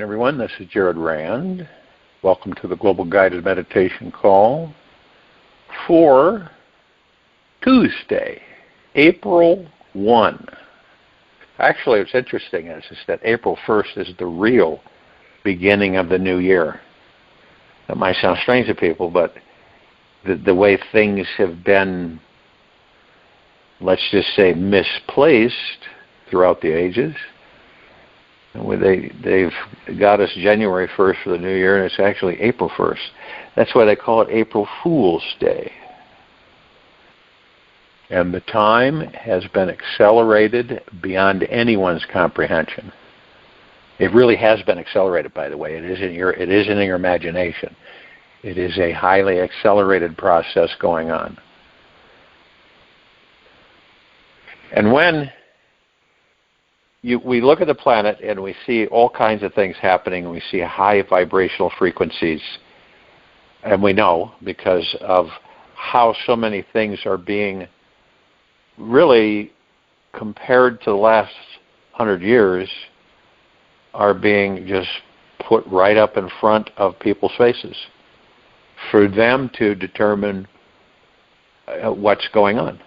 everyone. This is Jared Rand. Welcome to the Global Guided Meditation Call for Tuesday, April 1. Actually, what's interesting is that April 1st is the real beginning of the new year. That might sound strange to people, but the way things have been, let's just say, misplaced throughout the ages. They've got us January 1st for the new year, and it's actually April 1st. That's why they call it April Fool's Day. And the time has been accelerated beyond anyone's comprehension. It really has been accelerated, by the way. It isn't in your imagination. It is a highly accelerated process going on. And when we look at the planet and we see all kinds of things happening, and we see high vibrational frequencies, and we know because of how so many things are being really, compared to the last 100 years, are being just put right up in front of people's faces for them to determine what's going on.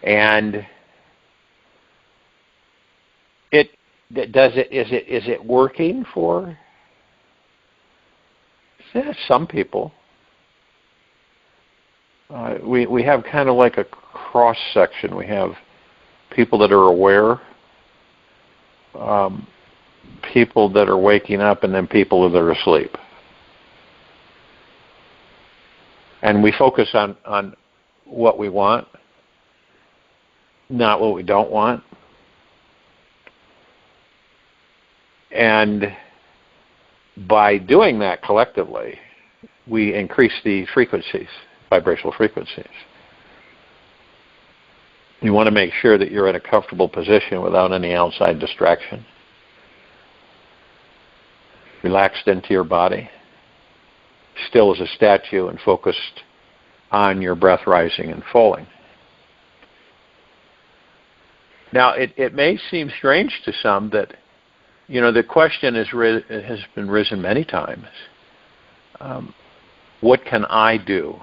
And is it working for some people? We have kind of like a cross section. We have people that are aware, people that are waking up, and then people that are asleep. And we focus on what we want, not what we don't want. And by doing that collectively, we increase the frequencies, vibrational frequencies. You want to make sure that you're in a comfortable position without any outside distraction. Relaxed into your body, still as a statue, and focused on your breath rising and falling. Now, it may seem strange to some that, the question has been risen many times. What can I do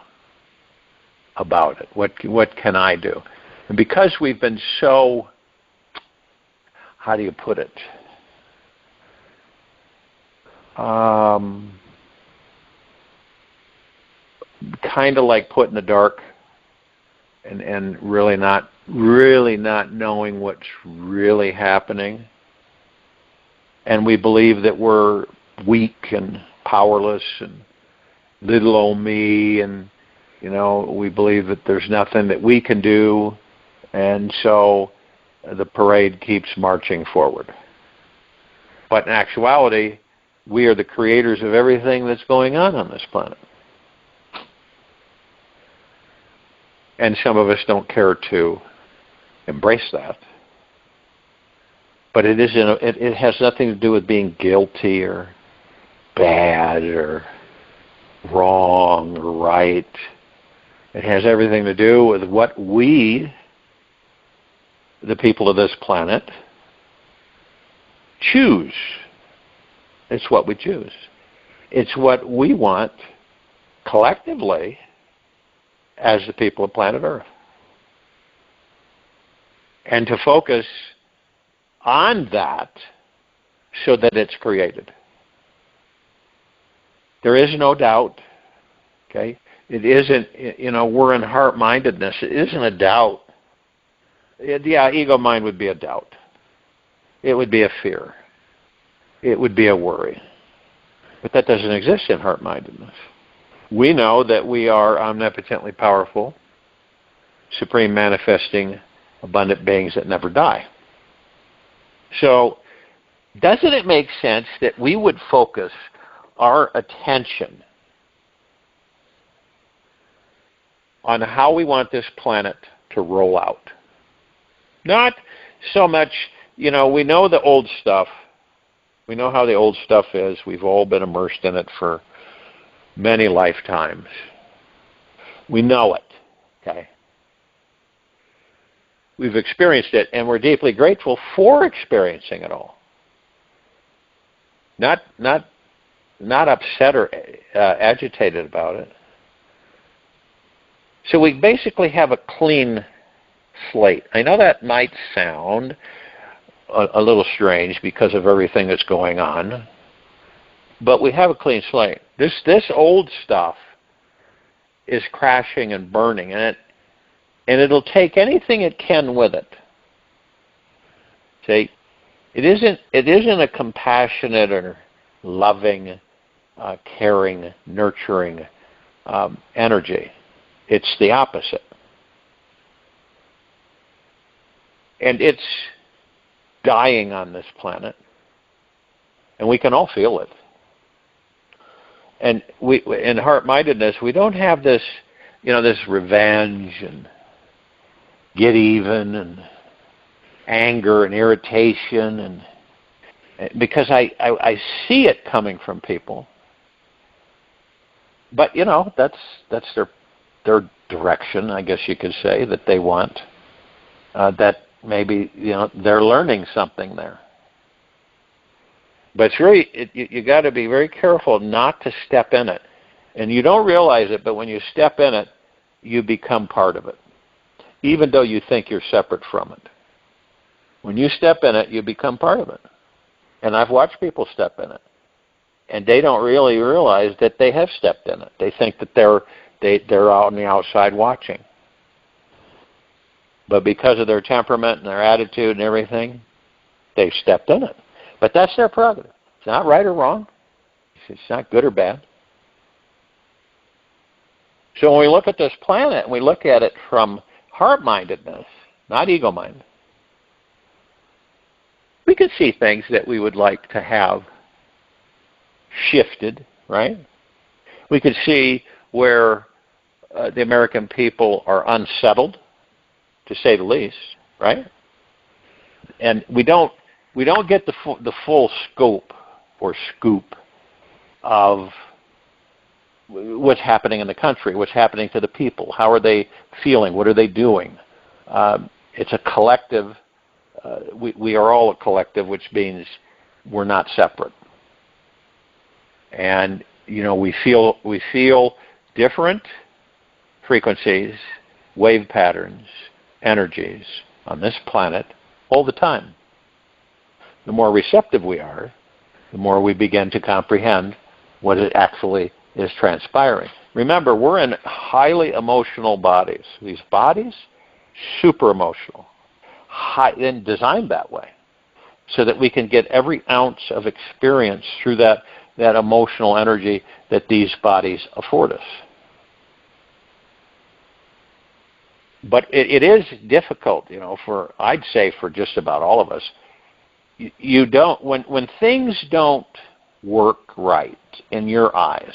about it? What can I do? And because we've been so, how do you put it? Kind of like put in the dark and really not knowing what's really happening. And we believe that we're weak and powerless and little old me, and we believe that there's nothing that we can do, and so the parade keeps marching forward. But in actuality, we are the creators of everything that's going on this planet. And some of us don't care to embrace that. But it has nothing to do with being guilty or bad or wrong or right. It has everything to do with what we, the people of this planet, choose. It's what we choose. It's what we want collectively as the people of planet Earth. And to focus on that so that it's created. There is no doubt, okay? It isn't, we're in heart-mindedness. It isn't a doubt. Ego mind would be a doubt. It would be a fear. It would be a worry. But that doesn't exist in heart-mindedness. We know that we are omnipotently powerful, supreme manifesting, abundant beings that never die. So, doesn't it make sense that we would focus our attention on how we want this planet to roll out? Not so much, we know the old stuff. We know how the old stuff is. We've all been immersed in it for many lifetimes. We know it, okay? We've experienced it, and we're deeply grateful for experiencing it all. not upset or agitated about it. So we basically have a clean slate. I know that might sound a little strange because of everything that's going on, but we have a clean slate. This old stuff is crashing and burning, and it'll take anything it can with it. See, it isn't a compassionate or loving, caring, nurturing energy. It's the opposite. And it's dying on this planet. And we can all feel it. And we, in heart-mindedness, we don't have this, this revenge and get even and anger and irritation, and because I see it coming from people. But that's their direction, I guess you could say, that they want. That maybe they're learning something there. But it's really you got to be very careful not to step in it, and you don't realize it. But when you step in it, you become part of it, even though you think you're separate from it. When you step in it, you become part of it. And I've watched people step in it, and they don't really realize that they have stepped in it. They think that they're out on the outside watching. But because of their temperament and their attitude and everything, they've stepped in it. But that's their prerogative. It's not right or wrong. It's not good or bad. So when we look at this planet, and we look at it from heart-mindedness, not ego-mind, we could see things that we would like to have shifted, right? We could see where the American people are unsettled, to say the least, right? And we don't get the full scope or scoop of what's happening in the country, what's happening to the people, how are they feeling, what are they doing. It's a collective. We are all a collective, which means we're not separate. And we feel different frequencies, wave patterns, energies on this planet all the time. The more receptive we are, the more we begin to comprehend what it actually is transpiring. Remember, we're in highly emotional bodies. These bodies, super emotional, and designed that way, so that we can get every ounce of experience through that emotional energy that these bodies afford us. But it is difficult, I'd say for just about all of us. You don't, when things don't work right in your eyes,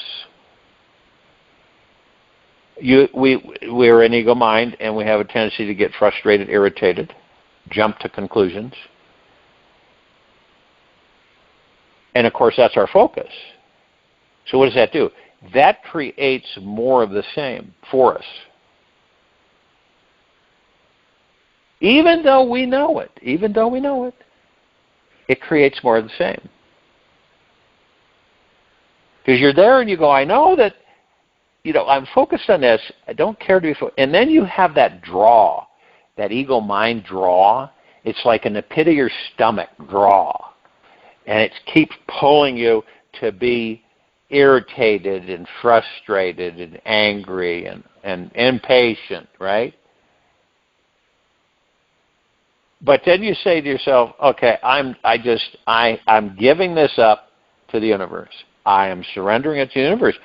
we're an ego mind, and we have a tendency to get frustrated, irritated, jump to conclusions. And of course, that's our focus. So what does that do? That creates more of the same for us. Even though we know it, it creates more of the same. Because you're there and you go, I know that, I'm focused on this. I don't care to be focused. And then you have that draw, that ego mind draw. It's like in the pit of your stomach draw. And it keeps pulling you to be irritated and frustrated and angry and impatient, right? But then you say to yourself, okay, I'm giving this up to the universe. I am surrendering it to the universe.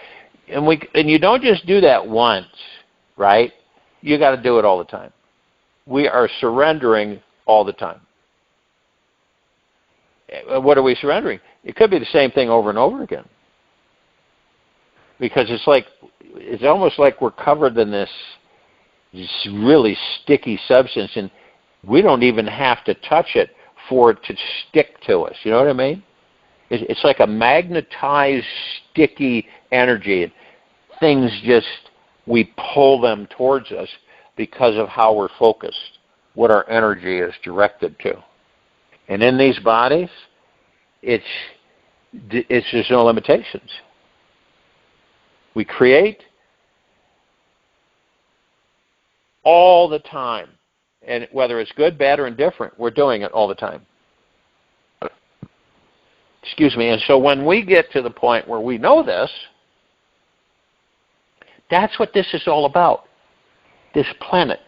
And you don't just do that once, right? You got to do it all the time. We are surrendering all the time. What are we surrendering? It could be the same thing over and over again. Because it's almost like we're covered in this really sticky substance, and we don't even have to touch it for it to stick to us. You know what I mean? It's like a magnetized, sticky energy. Things we pull them towards us because of how we're focused, what our energy is directed to. And in these bodies, it's It's just no limitations. We create all the time. And whether it's good, bad, or indifferent, we're doing it all the time. Excuse me. And so when we get to the point where we know this, that's what this is all about. This planet,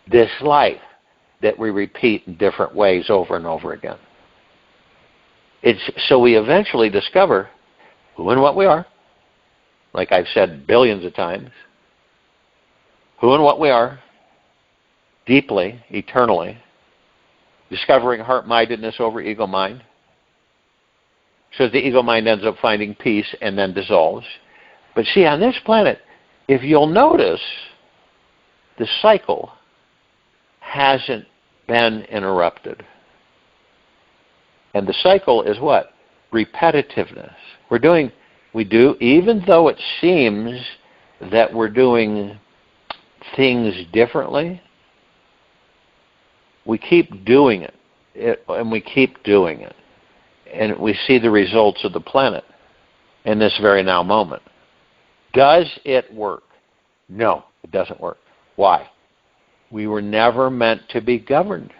this life that we repeat in different ways over and over again. It's so we eventually discover who and what we are, like I've said billions of times, who and what we are, deeply, eternally, discovering heart-mindedness over ego-mind, so the ego-mind ends up finding peace and then dissolves. But see, on this planet, if you'll notice, the cycle hasn't been interrupted. And the cycle is what? Repetitiveness. We do, even though it seems that we're doing things differently, we keep doing it, and we keep doing it. And we see the results of the planet in this very now moment. Does it work? No, it doesn't work. Why? We were never meant to be governed.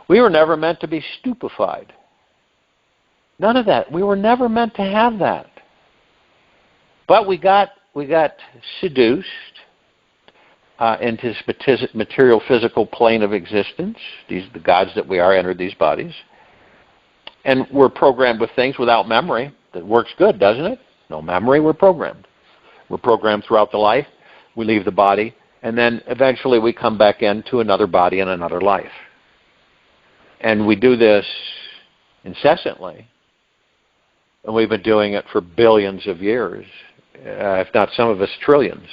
We were never meant to be stupefied. None of that. We were never meant to have that. But we got seduced into this material physical plane of existence. The gods that we are entered these bodies. And we're programmed with things without memory. That works good, doesn't it? No memory, we're programmed. We're programmed throughout the life. We leave the body. And then eventually we come back into another body and another life. And we do this incessantly. And we've been doing it for billions of years, if not some of us trillions.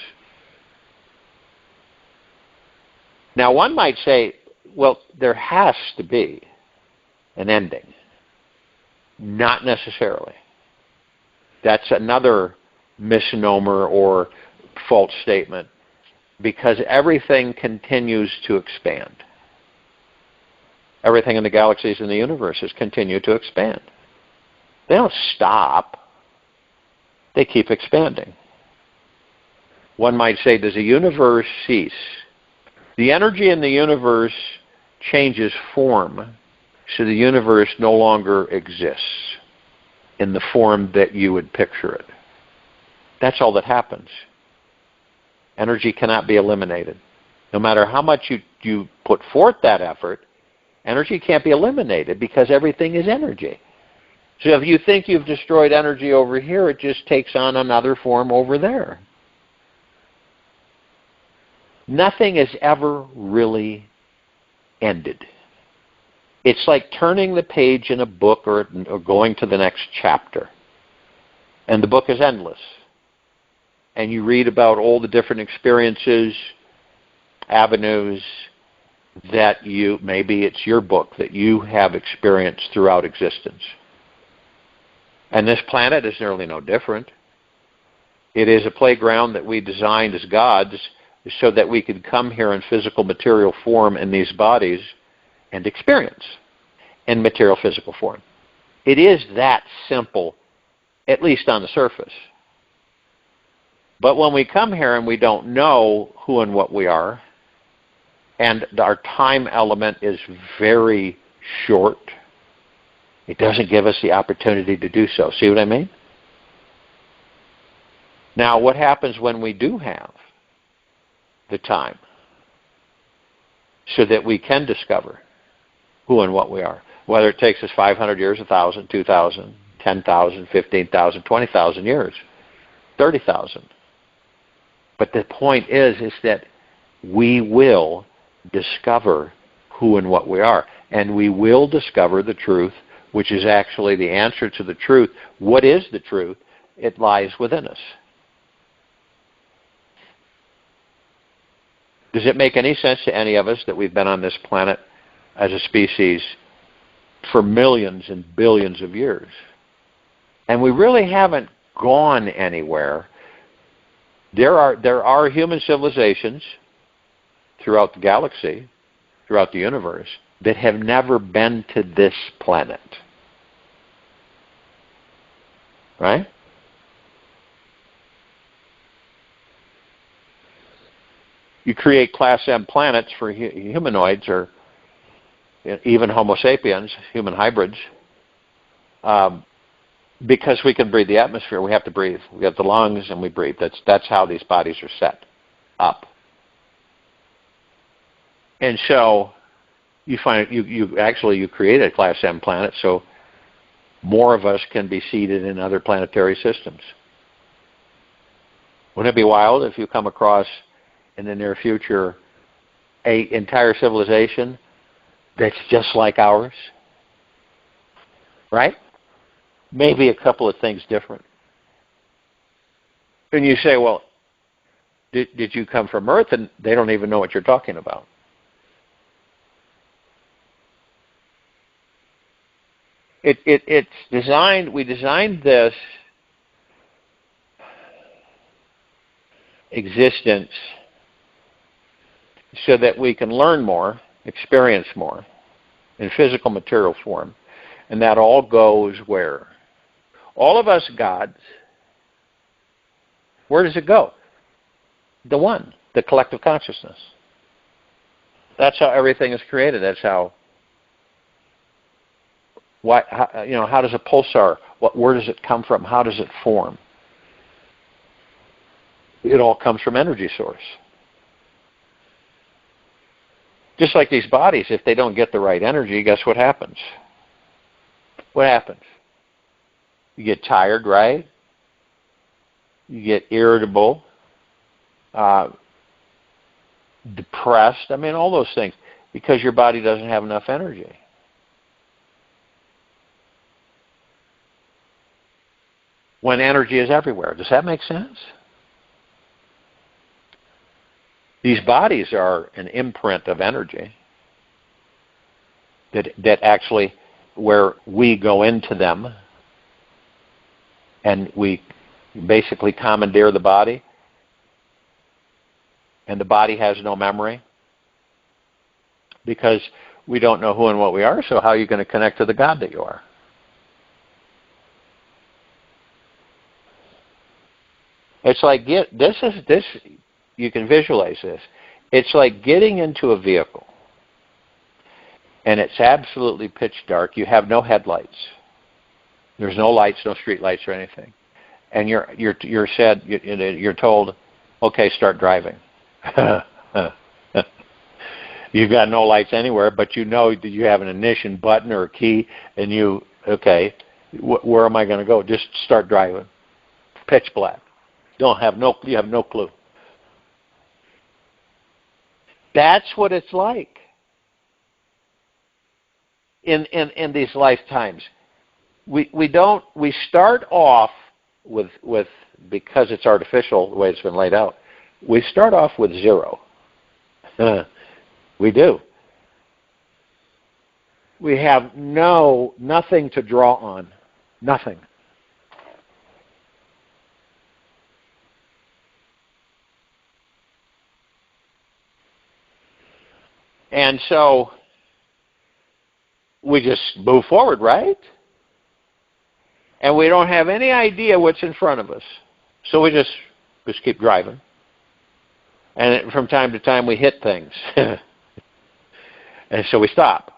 Now one might say, well, there has to be an ending. Not necessarily. That's another misnomer or false statement, because everything continues to expand. Everything in the galaxies and the universes continue to expand. They don't stop. They keep expanding. One might say, does the universe cease? The energy in the universe changes form, so the universe no longer exists in the form that you would picture it. That's all that happens. Energy cannot be eliminated. No matter how much you put forth that effort, energy can't be eliminated because everything is energy. So if you think you've destroyed energy over here, it just takes on another form over there. Nothing is ever really ended. It's like turning the page in a book or going to the next chapter. And the book is endless. And you read about all the different experiences, avenues that maybe it's your book that you have experienced throughout existence. And this planet is nearly no different. It is a playground that we designed as gods so that we could come here in physical material form in these bodies and experience in material physical form. It is that simple, at least on the surface. But when we come here and we don't know who and what we are, and our time element is very short, it doesn't give us the opportunity to do so. See what I mean? Now, what happens when we do have the time so that we can discover who and what we are? Whether it takes us 500 years, 1,000, 2,000, 10,000, 15,000, 20,000 years, 30,000. But the point is that we will discover who and what we are. And we will discover the truth, which is actually the answer to the truth. What is the truth? It lies within us. Does it make any sense to any of us that we've been on this planet as a species for millions and billions of years? And we really haven't gone anywhere. There are human civilizations throughout the galaxy, throughout the universe, that have never been to this planet. right? You create Class M planets for humanoids or even Homo sapiens, human hybrids, because we can breathe the atmosphere. We have to breathe. We have the lungs and we breathe. That's how these bodies are set up. And so you find you create a Class M planet so more of us can be seated in other planetary systems. Wouldn't it be wild if you come across in the near future an entire civilization that's just like ours? Right? Maybe a couple of things different. And you say, well, did you come from Earth? And they don't even know what you're talking about. It's designed, we designed this existence so that we can learn more, experience more in physical material form. And that all goes where? All of us gods, where does it go? The one, the collective consciousness. That's how everything is created. That's how does a pulsar, where does it come from? How does it form? It all comes from energy source. Just like these bodies, if they don't get the right energy, guess what happens? What happens? You get tired, right? You get irritable, depressed. I mean, all those things, because your body doesn't have enough energy. When energy is everywhere. Does that make sense? These bodies are an imprint of energy that actually, where we go into them and we basically commandeer the body, and the body has no memory because we don't know who and what we are, so how are you going to connect to the God that you are? It's like you can visualize this. It's like getting into a vehicle and it's absolutely pitch dark. You have no headlights. There's no lights, no street lights or anything. And you're told, okay, start driving. You've got no lights anywhere, but you know that you have an ignition button or a key, and where am I going to go? Just start driving. Pitch black. You have no clue. That's what it's like in these lifetimes. We start off with because it's artificial the way it's been laid out. We start off with zero. We do. We have nothing to draw on. Nothing. And so we just move forward, right? And we don't have any idea what's in front of us. So we just keep driving. And from time to time we hit things. And so we stop.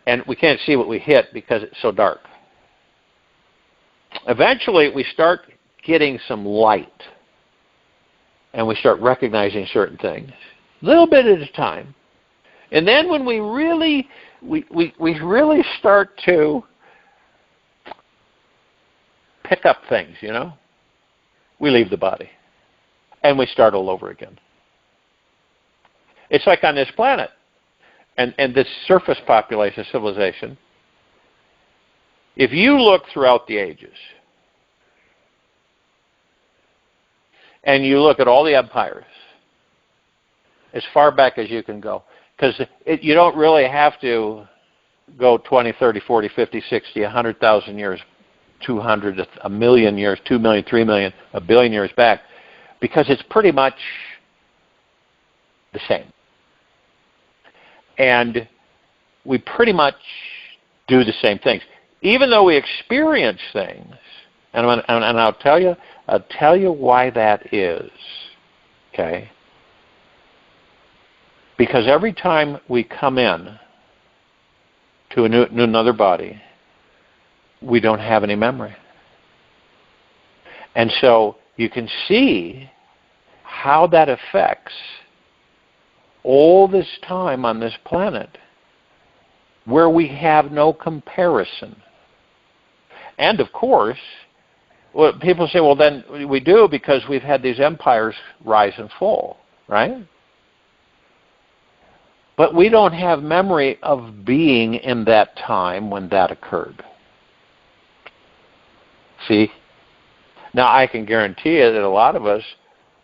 And we can't see what we hit because it's so dark. Eventually we start getting some light. And we start recognizing certain things. A little bit at a time. And then when we really start to pick up things, we leave the body. And we start all over again. It's like on this planet. And this surface population civilization, if you look throughout the ages, and you look at all the empires, as far back as you can go, because you don't really have to go 20, 30, 40, 50, 60, 100,000 years, 200, a million years, 2 million, 3 million, a billion years back, because it's pretty much the same. And we pretty much do the same things. even though we experience things, and I'll tell you why that is, okay? Because every time we come in to another body, we don't have any memory. And so you can see how that affects all this time on this planet where we have no comparison. And of course, well, people say, well, then we do because we've had these empires rise and fall, right? But we don't have memory of being in that time when that occurred. See? Now, I can guarantee you that a lot of us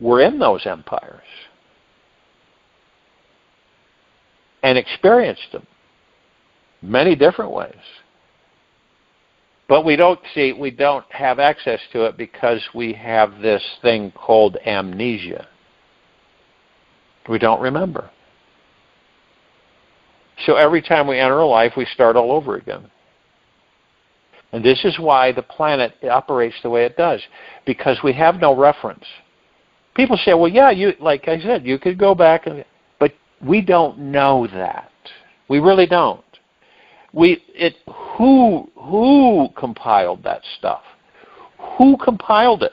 were in those empires and experienced them many different ways. But we don't have access to it because we have this thing called amnesia. We don't remember. So every time we enter a life, we start all over again. And this is why the planet operates the way it does, because we have no reference. People say, well, yeah, like I said, you could go back, but we don't know that. We really don't. Who compiled that stuff? Who compiled it?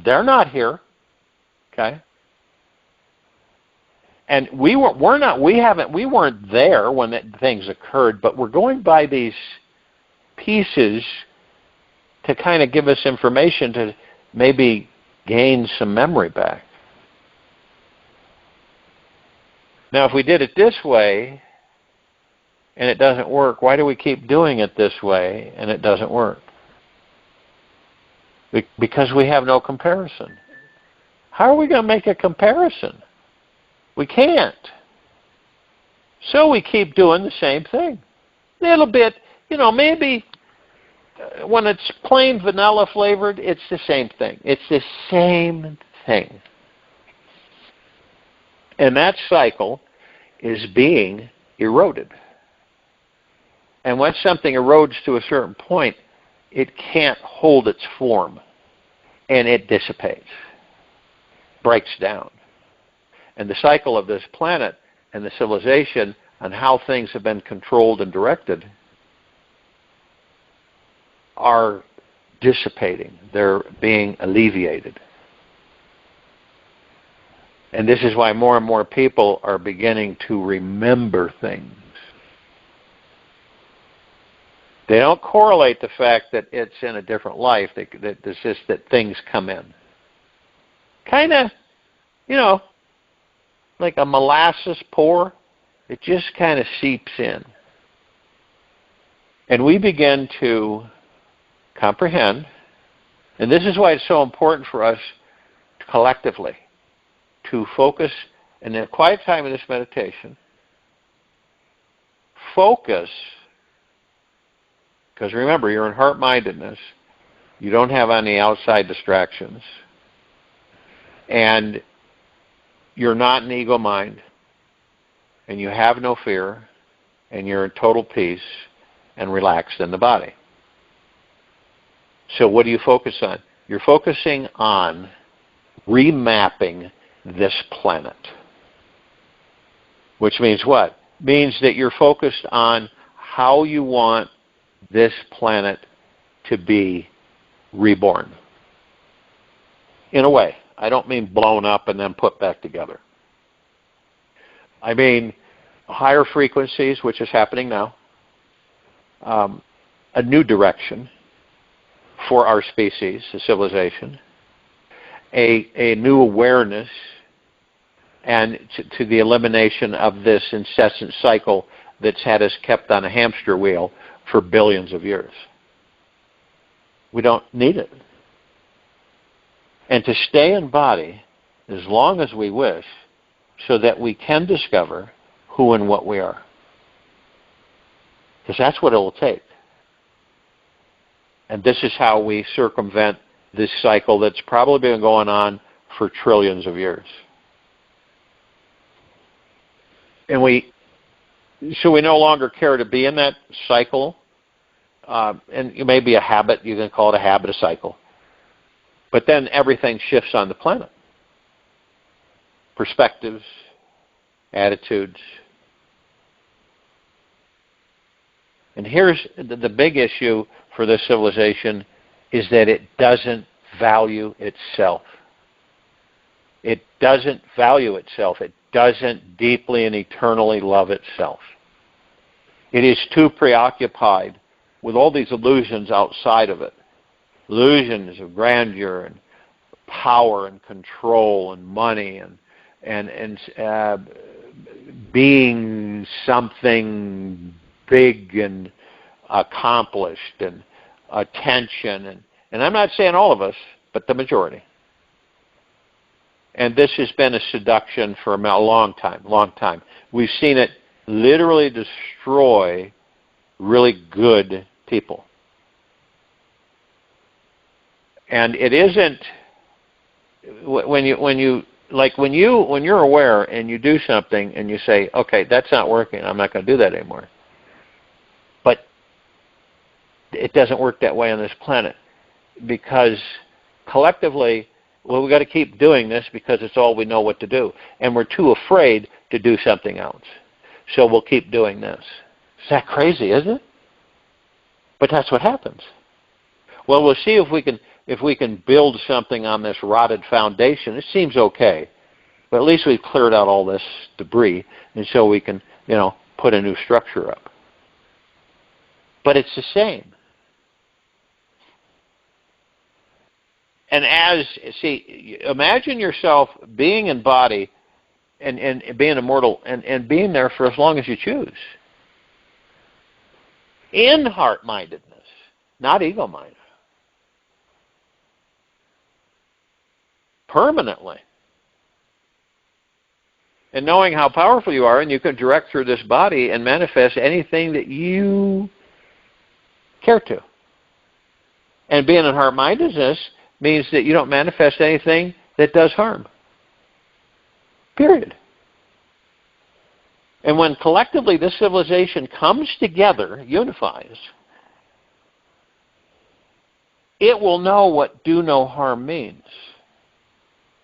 They're not here, okay? And we weren't there when things occurred, but we're going by these pieces to kind of give us information to maybe gain some memory back. Now, if we did it this way and it doesn't work, why do we keep doing it this way and it doesn't work? Because we have no comparison. How are we going to make a comparison? We can't. So we keep doing the same thing. A little bit, maybe when it's plain vanilla flavored, it's the same thing. It's the same thing. And that cycle is being eroded. And when something erodes to a certain point, it can't hold its form. And it dissipates, breaks down. And the cycle of this planet and the civilization and how things have been controlled and directed are dissipating. They're being alleviated. And this is why more and more people are beginning to remember things. They don't correlate the fact that it's in a different life. It's just that things come in. Kind of, like a molasses pour. It just kind of seeps in. And we begin to comprehend, and this is why it's so important for us collectively to focus in the quiet time of this meditation, focus, because remember, you're in heart-mindedness, you don't have any outside distractions, and you're not an ego mind, and you have no fear, and you're in total peace and relaxed in the body. So what do you focus on? You're focusing on remapping this planet. Which means what? Means that you're focused on how you want this planet to be reborn. In a way. I don't mean blown up and then put back together. I mean higher frequencies, which is happening now. A new direction for our species, the civilization. A new awareness and to the elimination of this incessant cycle that's had us kept on a hamster wheel for billions of years. We don't need it. And to stay in body as long as we wish so that we can discover who and what we are. Because that's what it will take. And this is how we circumvent this cycle that's probably been going on for trillions of years. And so we no longer care to be in that cycle and it may be a habit, you can call it a habit, a cycle. But then everything shifts on the planet. Perspectives, attitudes. And here's the big issue for this civilization is that it doesn't value itself. It doesn't value itself. It doesn't deeply and eternally love itself. It is too preoccupied with all these illusions outside of it. Illusions of grandeur and power and control and money and being something big and accomplished and attention. And I'm not saying all of us, but the majority. And this has been a seduction for a long time. We've seen it literally destroy really good people. And it isn't when you're aware and you do something and you say, okay, that's not working, I'm not going to do that anymore. But it doesn't work that way on this planet because collectively, well, we've got to keep doing this because it's all we know what to do. And we're too afraid to do something else. So we'll keep doing this. Is that crazy, isn't it? But that's what happens. Well, we'll see if we can build something on this rotted foundation. It seems okay. But at least we've cleared out all this debris, and so we can, put a new structure up. But it's the same. And imagine yourself being in body and being immortal and being there for as long as you choose. In heart-mindedness, not ego-minded. Permanently. And knowing how powerful you are, and you can direct through this body and manifest anything that you care to. And being in heart-mindedness means that you don't manifest anything that does harm. Period. And when collectively this civilization comes together, unifies, it will know what do no harm means.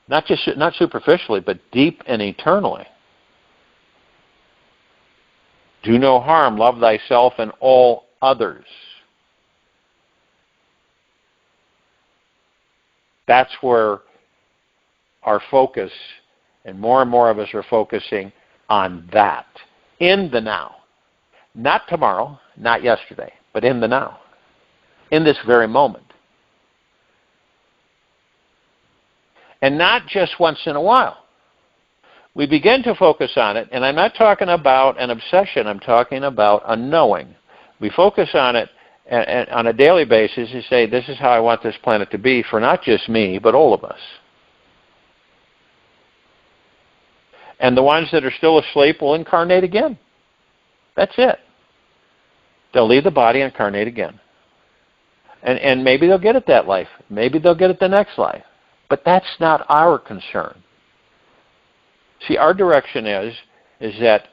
Not superficially, but deep and eternally. Do no harm, love thyself and all others. That's where our focus, and more of us are focusing on that. In the now. Not tomorrow, not yesterday, but in the now. In this very moment. And not just once in a while. We begin to focus on it, and I'm not talking about an obsession, I'm talking about a knowing. We focus on it on a daily basis and say, this is how I want this planet to be for not just me, but all of us. And the ones that are still asleep will incarnate again. That's it. They'll leave the body and incarnate again. And maybe they'll get it that life. Maybe they'll get it the next life. But that's not our concern. See, our direction is that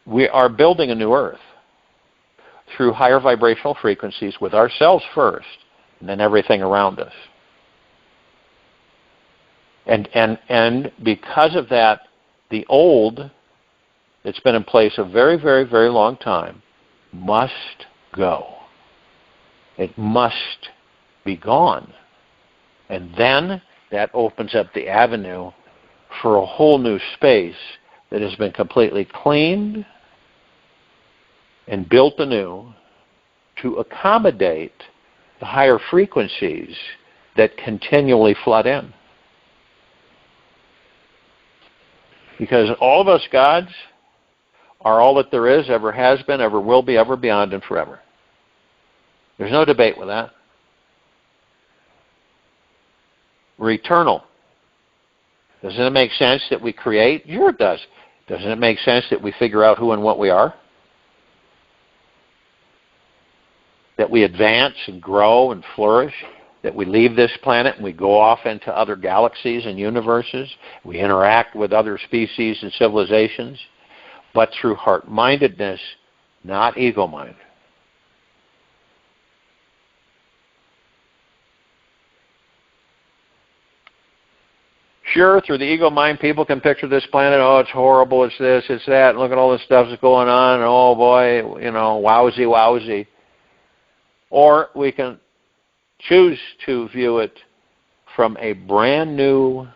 we are building a new earth through higher vibrational frequencies with ourselves first, and then everything around us. And because of that, the old that's been in place a very, very, very long time must go. It must be gone. And then that opens up the avenue for a whole new space that has been completely cleaned and built anew to accommodate the higher frequencies that continually flood in. Because all of us gods are all that there is, ever has been, ever will be, ever beyond, and forever. There's no debate with that. We're eternal. Doesn't it make sense that we create? Sure it does. Doesn't it make sense that we figure out who and what we are? That we advance and grow and flourish? That we leave this planet and we go off into other galaxies and universes? We interact with other species and civilizations? But through heart-mindedness, not ego-mind. Sure, through the ego mind, people can picture this planet, oh, it's horrible, it's this, it's that, and look at all this stuff that's going on, and oh boy, wowsy, wowsy. Or we can choose to view it from a brand new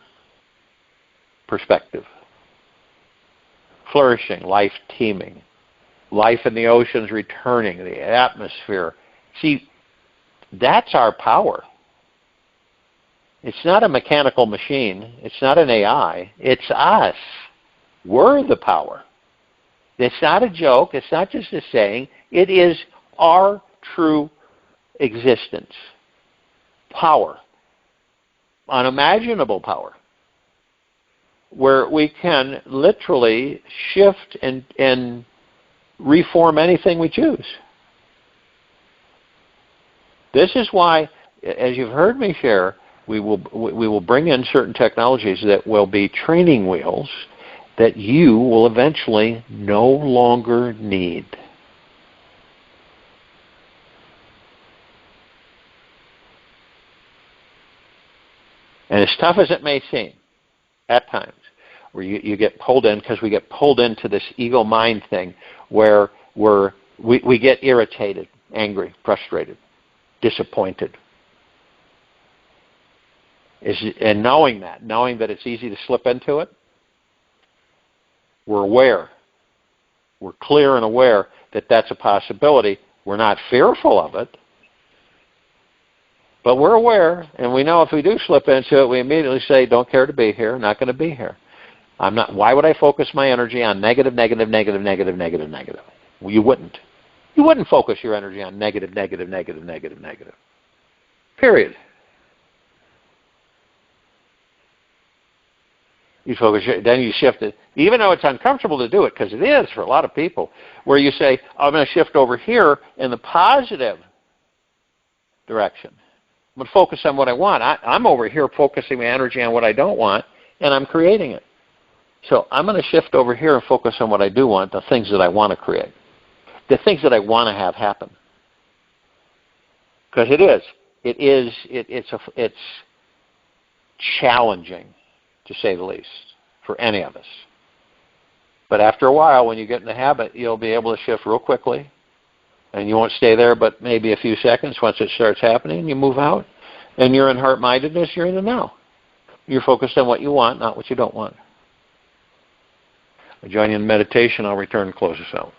perspective. Flourishing, life teeming, life in the oceans returning, the atmosphere. See, that's our power. It's not a mechanical machine. It's not an AI. It's us. We're the power. It's not a joke. It's not just a saying. It is our true existence. Power. Unimaginable power. Where we can literally shift and reform anything we choose. This is why, as you've heard me share, we will bring in certain technologies that will be training wheels that you will eventually no longer need. And as tough as it may seem, at times, where you get pulled in, because we get pulled into this ego mind thing where we get irritated, angry, frustrated, disappointed. And knowing that it's easy to slip into it, we're aware. We're clear and aware that that's a possibility. We're not fearful of it, but we're aware, and we know if we do slip into it, we immediately say, don't care to be here, not going to be here. I'm not. Why would I focus my energy on negative, negative, negative, negative, negative, negative? Well, you wouldn't. You wouldn't focus your energy on negative, negative, negative, negative, negative. Period. You focus, then you shift it, even though it's uncomfortable to do it, because it is for a lot of people, where you say, I'm going to shift over here in the positive direction. I'm going to focus on what I want. I'm over here focusing my energy on what I don't want, and I'm creating it. So I'm going to shift over here and focus on what I do want, the things that I want to create, the things that I want to have happen. Because it's challenging, to say the least, for any of us. But after a while, when you get in the habit, you'll be able to shift real quickly, and you won't stay there but maybe a few seconds. Once it starts happening, you move out, and you're in heart-mindedness, you're in the now. You're focused on what you want, not what you don't want. I'll join you in meditation. I'll return and close us out.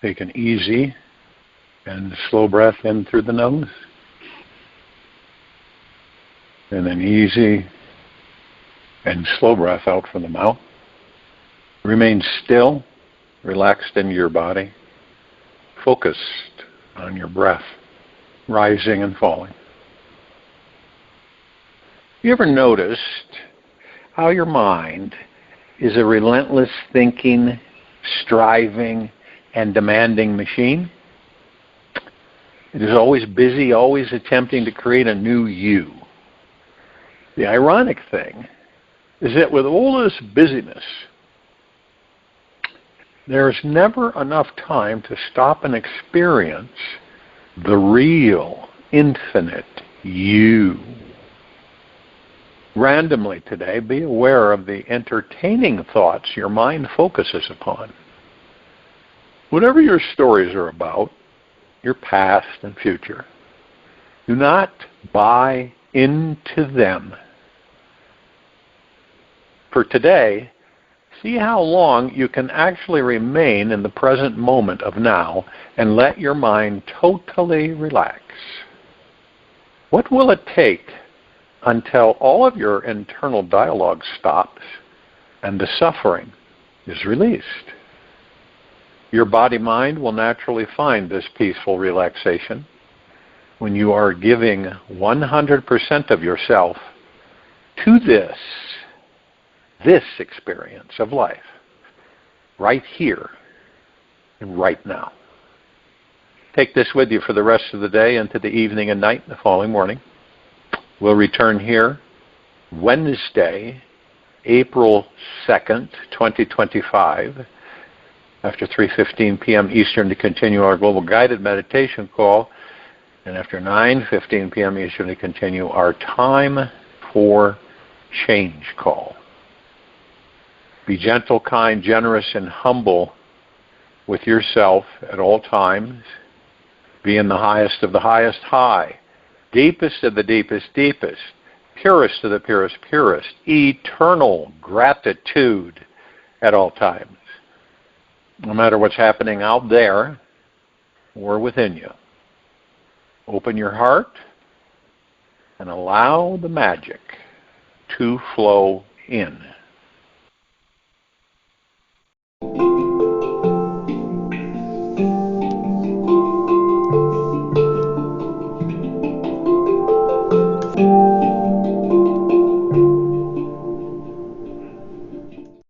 Take an easy and slow breath in through the nose. And an easy and slow breath out from the mouth. Remain still, relaxed into your body, focused on your breath, rising and falling. You ever noticed how your mind is a relentless thinking, striving, and demanding machine? It is always busy, always attempting to create a new you. The ironic thing is that with all this busyness, there's never enough time to stop and experience the real, infinite you. Randomly today, be aware of the entertaining thoughts your mind focuses upon. Whatever your stories are about, your past and future, do not buy into them. For today, see how long you can actually remain in the present moment of now and let your mind totally relax. What will it take until all of your internal dialogue stops and the suffering is released? Your body-mind will naturally find this peaceful relaxation when you are giving 100% of yourself to this experience of life, right here and right now. Take this with you for the rest of the day into the evening and night and the following morning. We'll return here Wednesday, April 2nd, 2025, after 3:15 p.m. Eastern to continue our global guided meditation call, and after 9:15 p.m. Eastern to continue our time for change call. Be gentle, kind, generous, and humble with yourself at all times. Be in the highest of the highest high, deepest of the deepest deepest, purest of the purest purest, eternal gratitude at all times. No matter what's happening out there or within you. Open your heart and allow the magic to flow in.